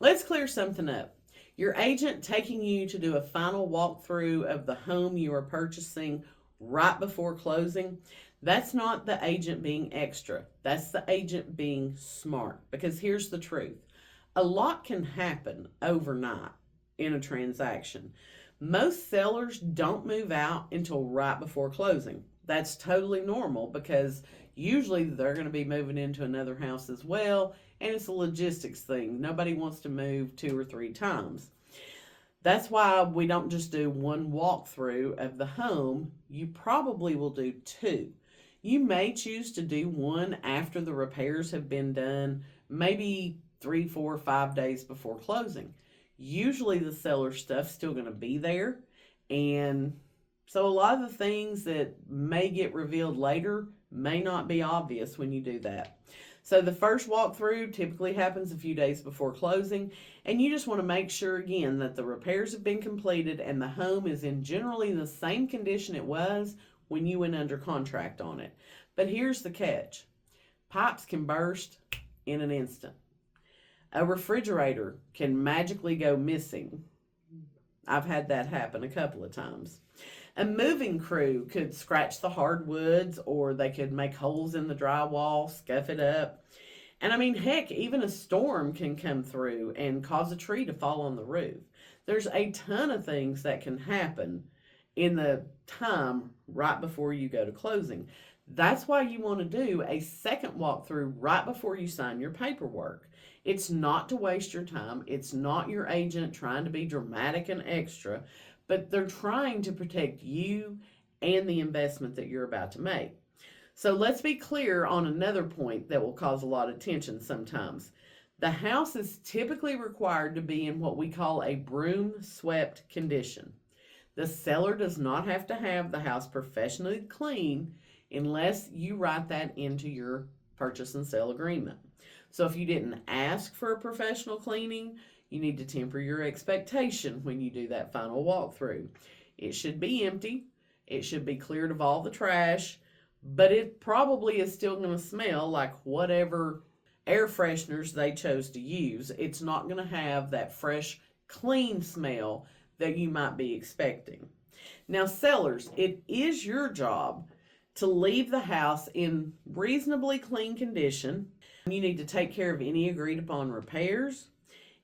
Let's clear something up. Your agent taking you to do a final walkthrough of the home you are purchasing right before closing, that's not the agent being extra. That's the agent being smart. Because here's the truth, a lot can happen overnight in a transaction. Most sellers don't move out until right before closing. That's totally normal because usually they're going to be moving into another house as well, and it's a logistics thing. Nobody wants to move two or three times. That's why we don't just do one walkthrough of the home. You probably will do two. You may choose to do one after the repairs have been done, maybe 3, 4, 5 days before closing. Usually the seller stuff's still going to be there. And so a lot of the things that may get revealed later may not be obvious when you do that. So the first walkthrough typically happens a few days before closing, and you just want to make sure again that the repairs have been completed and the home is in generally the same condition it was when you went under contract on it. But here's the catch. Pipes can burst in an instant. A refrigerator can magically go missing. I've had that happen a couple of times. A moving crew could scratch the hardwoods, or they could make holes in the drywall, scuff it up. And I mean, heck, even a storm can come through and cause a tree to fall on the roof. There's a ton of things that can happen in the time right before you go to closing. That's why you want to do a second walkthrough right before you sign your paperwork. It's not to waste your time. It's not your agent trying to be dramatic and extra, but they're trying to protect you and the investment that you're about to make. So let's be clear on another point that will cause a lot of tension sometimes. The house is typically required to be in what we call a broom-swept condition. The seller does not have to have the house professionally cleaned unless you write that into your purchase and sale agreement. So if you didn't ask for a professional cleaning, you need to temper your expectation when you do that final walkthrough. It should be empty, it should be cleared of all the trash, but it probably is still going to smell like whatever air fresheners they chose to use. It's not going to have that fresh, clean smell that you might be expecting. Now, sellers, it is your job to leave the house in reasonably clean condition. You need to take care of any agreed upon repairs.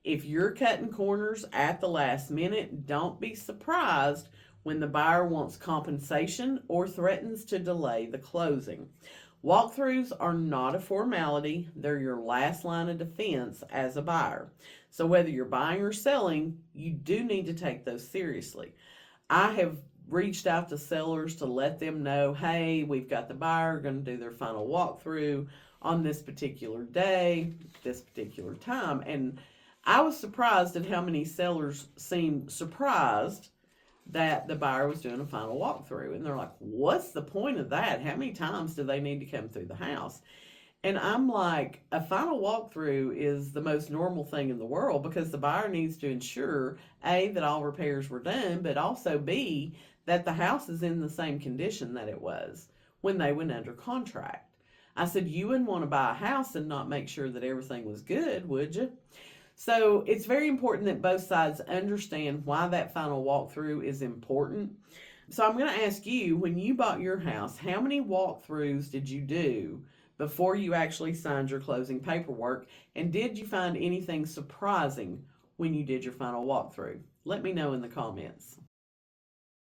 If you're cutting corners at the last minute, don't be surprised when the buyer wants compensation or threatens to delay the closing. Walkthroughs are not a formality, they're your last line of defense as a buyer. So whether you're buying or selling, you do need to take those seriously. I have reached out to sellers to let them know, hey, we've got the buyer going to do their final walkthrough on this particular day, this particular time. And I was surprised at how many sellers seemed surprised that the buyer was doing a final walkthrough. And they're like, what's the point of that? How many times do they need to come through the house? And I'm like, a final walkthrough is the most normal thing in the world because the buyer needs to ensure, A, that all repairs were done, but also B, that the house is in the same condition that it was when they went under contract. I said, you wouldn't want to buy a house and not make sure that everything was good, would you? So it's very important that both sides understand why that final walkthrough is important. So I'm going to ask you, when you bought your house, how many walkthroughs did you do before you actually signed your closing paperwork? And did you find anything surprising when you did your final walkthrough? Let me know in the comments.